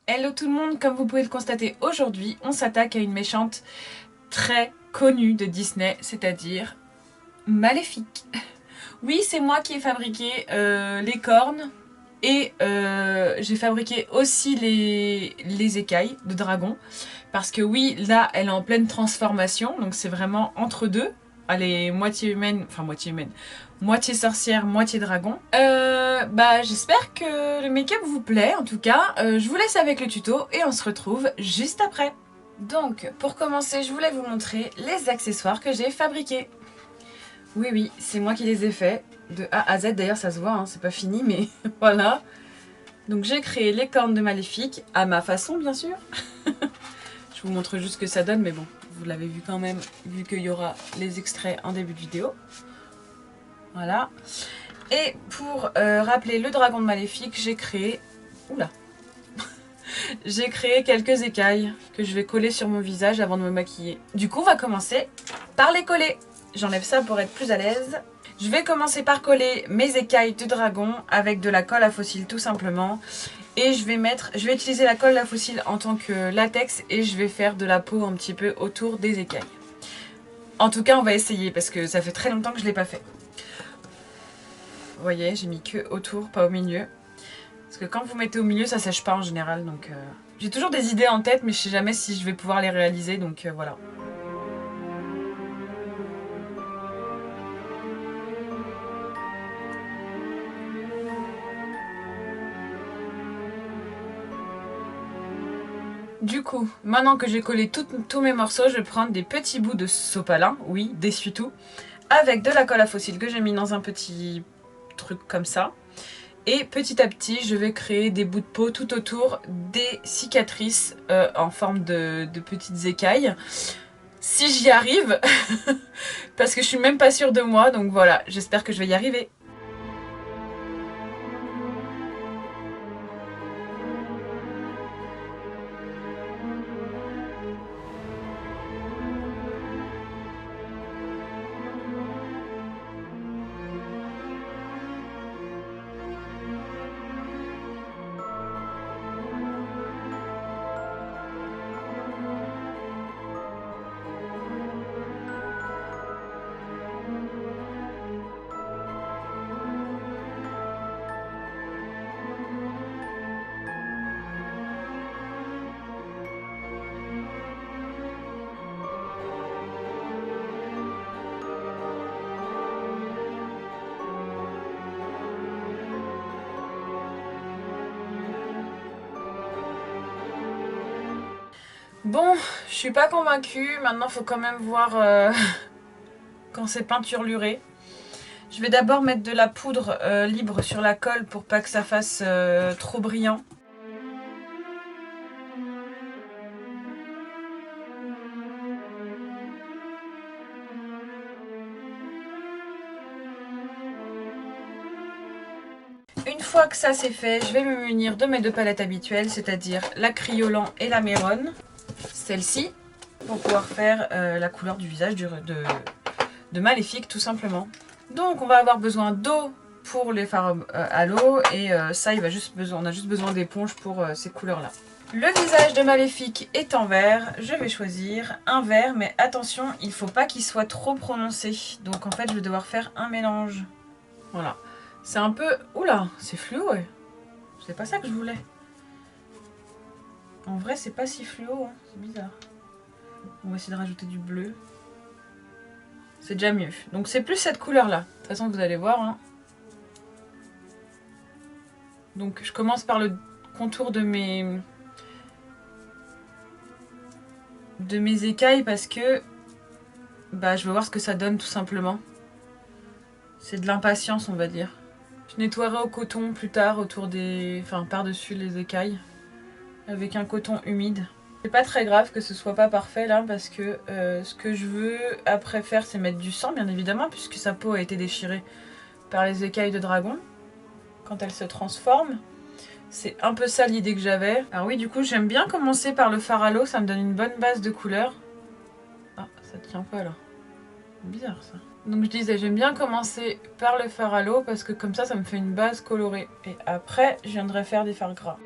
Hello tout le monde, comme vous pouvez le constater aujourd'hui, on s'attaque à une méchante très connue de Disney, c'est-à-dire Maléfique. Oui, c'est moi qui ai fabriqué les cornes et j'ai fabriqué aussi les écailles de dragon. Parce que oui, là, elle est en pleine transformation, donc c'est vraiment entre deux. Elle est moitié humaine, enfin moitié humaine, moitié sorcière, moitié dragon. J'espère que le make-up vous plaît. En tout cas, je vous laisse avec le tuto et on se retrouve juste après. Donc, pour commencer, je voulais vous montrer les accessoires que j'ai fabriqués. Oui, c'est moi qui les ai faits, de A à Z. D'ailleurs, ça se voit, hein, c'est pas fini, mais voilà. Donc j'ai créé les cornes de Maléfique, à ma façon, bien sûr. Je vous montre juste ce que ça donne, mais bon, vous l'avez vu quand même, vu qu'il y aura les extraits en début de vidéo. Voilà. Et pour rappeler le dragon de Maléfique, j'ai créé... Oula. J'ai créé quelques écailles que je vais coller sur mon visage avant de me maquiller. Du coup, on va commencer par les coller. J'enlève ça pour être plus à l'aise. Je vais commencer par coller mes écailles de dragon avec de la colle à fossiles tout simplement. Et je vais utiliser la colle à fossiles en tant que latex et je vais faire de la peau un petit peu autour des écailles. En tout cas, on va essayer parce que ça fait très longtemps que je ne l'ai pas fait. Vous voyez, j'ai mis que autour, pas au milieu. Parce que quand vous mettez au milieu, ça sèche pas en général. Donc j'ai toujours des idées en tête, mais je sais jamais si je vais pouvoir les réaliser. Donc voilà. Du coup, maintenant que j'ai collé tous mes morceaux, je vais prendre des petits bouts de sopalin, oui, d'essuie-tout, avec de la colle à fossiles que j'ai mis dans un petit truc comme ça. Et petit à petit, je vais créer des bouts de peau tout autour des cicatrices en forme de petites écailles. Si j'y arrive, parce que je suis même pas sûre de moi, donc voilà, j'espère que je vais y arriver. Bon, je suis pas convaincue, maintenant faut quand même voir quand c'est peinturluré. Je vais d'abord mettre de la poudre libre sur la colle pour pas que ça fasse trop brillant. Une fois que ça c'est fait, je vais me munir de mes deux palettes habituelles, c'est-à-dire la Kryolan et la Mehron. Celle-ci, pour pouvoir faire la couleur du visage de Maléfique tout simplement. Donc on va avoir besoin d'eau pour les fards à l'eau et ça on a juste besoin d'éponge pour ces couleurs là. Le visage de Maléfique est en vert, je vais choisir un vert mais attention il ne faut pas qu'il soit trop prononcé. Donc en fait je vais devoir faire un mélange. Voilà. C'est un peu... Oula, c'est fluo ouais. C'est pas ça que je voulais. En vrai c'est pas si fluo, hein. C'est bizarre. On va essayer de rajouter du bleu. C'est déjà mieux. Donc c'est plus cette couleur là. De toute façon vous allez voir. Hein. Donc je commence par le contour de mes écailles parce que je veux voir ce que ça donne tout simplement. C'est de l'impatience on va dire. Je nettoierai au coton plus tard autour des... Enfin par-dessus les écailles. Avec un coton humide. C'est pas très grave que ce soit pas parfait là parce que ce que je veux après faire c'est mettre du sang bien évidemment puisque sa peau a été déchirée par les écailles de dragon quand elle se transforme. C'est un peu ça l'idée que j'avais. Alors oui du coup j'aime bien commencer par le fard à l'eau, ça me donne une bonne base de couleur. Ah ça tient pas là. Bizarre ça. Donc je disais j'aime bien commencer par le fard à l'eau parce que comme ça me fait une base colorée. Et après je viendrai faire des fards gras.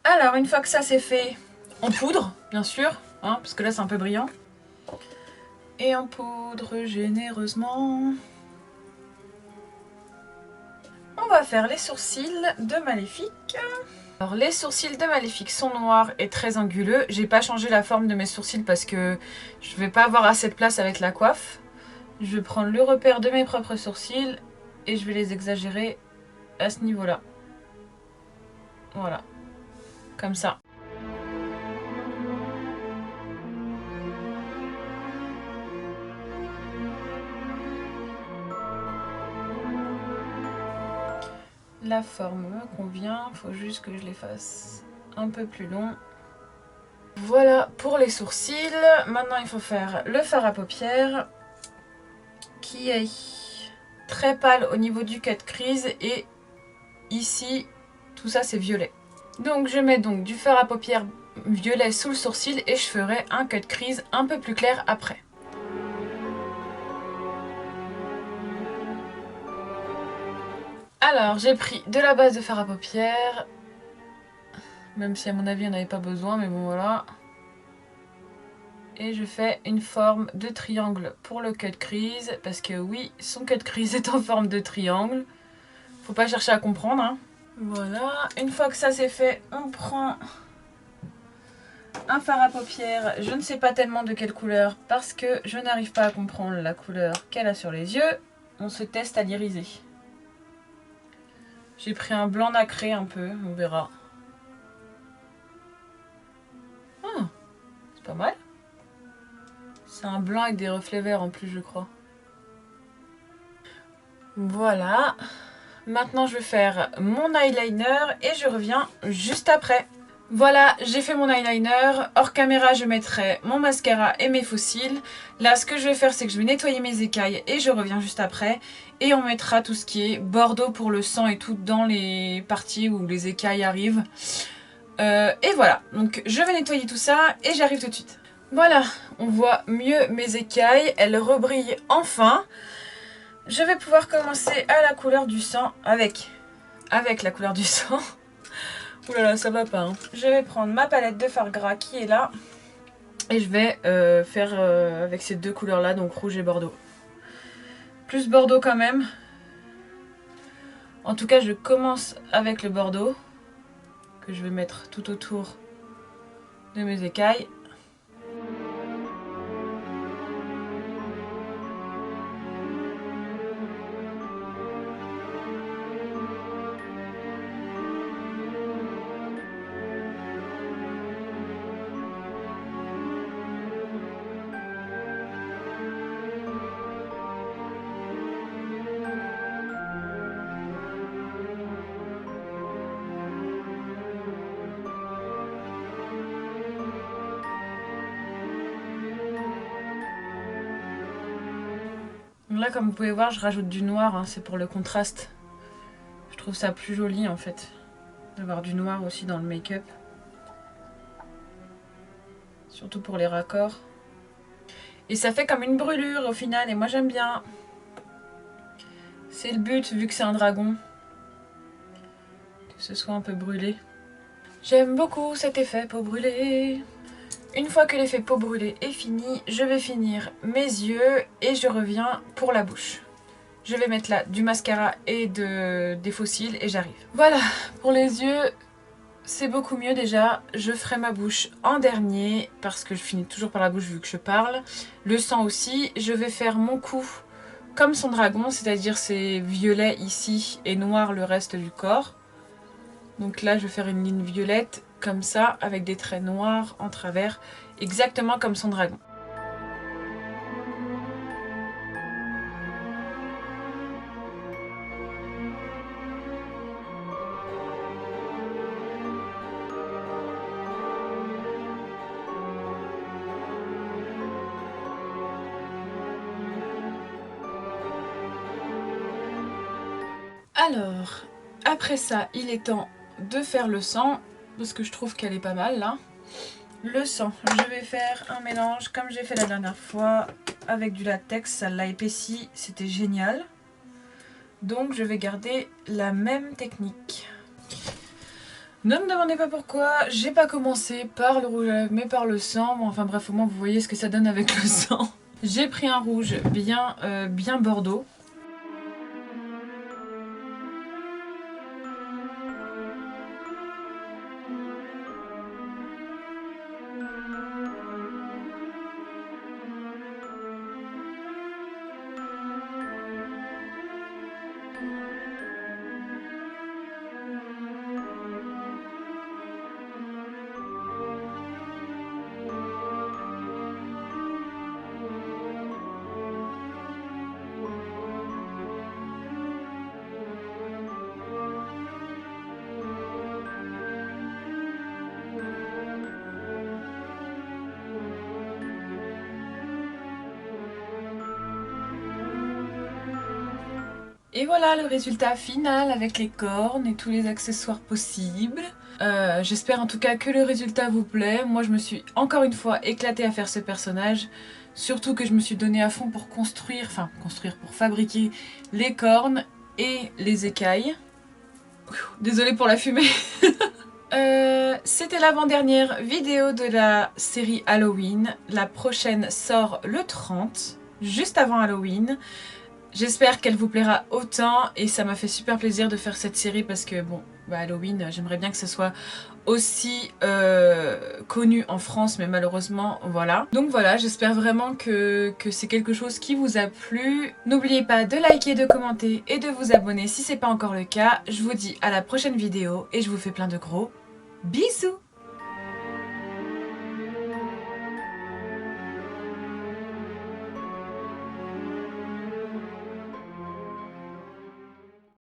Alors, une fois que ça c'est fait, on poudre, bien sûr, hein, parce que là c'est un peu brillant. Et on poudre généreusement. On va faire les sourcils de Maléfique. Alors les sourcils de Maléfique sont noirs et très anguleux. J'ai pas changé la forme de mes sourcils parce que je vais pas avoir assez de place avec la coiffe. Je vais prendre le repère de mes propres sourcils et je vais les exagérer à ce niveau-là. Voilà, comme ça. La forme me convient, il faut juste que je les fasse un peu plus long. Voilà pour les sourcils. Maintenant il faut faire le fard à paupières qui est très pâle au niveau du cut crease et ici tout ça c'est violet. Donc je mets donc du fard à paupières violet sous le sourcil et je ferai un cut crease un peu plus clair après. Alors j'ai pris de la base de fard à paupières, même si à mon avis on n'avait pas besoin, mais bon voilà. Et je fais une forme de triangle pour le cut crease, parce que oui, son cut crease est en forme de triangle. Faut pas chercher à comprendre, hein. Voilà, une fois que ça c'est fait, on prend un fard à paupières. Je ne sais pas tellement de quelle couleur, parce que je n'arrive pas à comprendre la couleur qu'elle a sur les yeux. On se teste à l'iriser. J'ai pris un blanc nacré un peu, on verra. Ah, c'est pas mal. C'est un blanc avec des reflets verts en plus, je crois. Voilà. Maintenant, je vais faire mon eyeliner et je reviens juste après. Voilà, j'ai fait mon eyeliner. Hors caméra, je mettrai mon mascara et mes faux cils. Là, ce que je vais faire, c'est que je vais nettoyer mes écailles et je reviens juste après. Et on mettra tout ce qui est bordeaux pour le sang et tout dans les parties où les écailles arrivent. Et voilà, donc je vais nettoyer tout ça et j'arrive tout de suite. Voilà, on voit mieux mes écailles, elles rebrillent enfin. Je vais pouvoir commencer à la couleur du sang avec la couleur du sang. Ouh là là, ça va pas, hein. Je vais prendre ma palette de fard gras qui est là. Et je vais faire avec ces deux couleurs là, donc rouge et bordeaux. Plus bordeaux quand même. En tout cas, je commence avec le bordeaux. Que je vais mettre tout autour de mes écailles. Là, comme vous pouvez voir, je rajoute du noir, hein, c'est pour le contraste. Je trouve ça plus joli en fait, d'avoir du noir aussi dans le make-up. Surtout pour les raccords. Et ça fait comme une brûlure au final, et moi j'aime bien. C'est le but, vu que c'est un dragon. Que ce soit un peu brûlé. J'aime beaucoup cet effet peau brûlée. Une fois que l'effet peau brûlée est fini, je vais finir mes yeux et je reviens pour la bouche. Je vais mettre là du mascara et des faux cils et j'arrive. Voilà, pour les yeux, c'est beaucoup mieux déjà. Je ferai ma bouche en dernier parce que je finis toujours par la bouche vu que je parle. Le sang aussi, je vais faire mon cou comme son dragon, c'est-à-dire c'est violet ici et noir le reste du corps. Donc là, je vais faire une ligne violette comme ça, avec des traits noirs en travers, exactement comme son dragon. Alors, après ça, il est temps de faire le sang, parce que je trouve qu'elle est pas mal là. Le sang, je vais faire un mélange comme j'ai fait la dernière fois avec du latex, ça l'a épaissi, c'était génial. Donc je vais garder la même technique. Ne me demandez pas pourquoi, j'ai pas commencé par le rouge à lèvres mais par le sang. Enfin bref, au moins vous voyez ce que ça donne avec le sang. J'ai pris un rouge bien bordeaux. Et voilà le résultat final avec les cornes et tous les accessoires possibles. J'espère en tout cas que le résultat vous plaît. Moi je me suis encore une fois éclatée à faire ce personnage. Surtout que je me suis donné à fond pour pour fabriquer les cornes et les écailles. Désolée pour la fumée. C'était l'avant-dernière vidéo de la série Halloween. La prochaine sort le 30, juste avant Halloween. J'espère qu'elle vous plaira autant et ça m'a fait super plaisir de faire cette série parce que bon, Halloween, j'aimerais bien que ce soit aussi connu en France, mais malheureusement, voilà. Donc voilà, j'espère vraiment que c'est quelque chose qui vous a plu. N'oubliez pas de liker, de commenter et de vous abonner si c'est pas encore le cas. Je vous dis à la prochaine vidéo et je vous fais plein de gros bisous.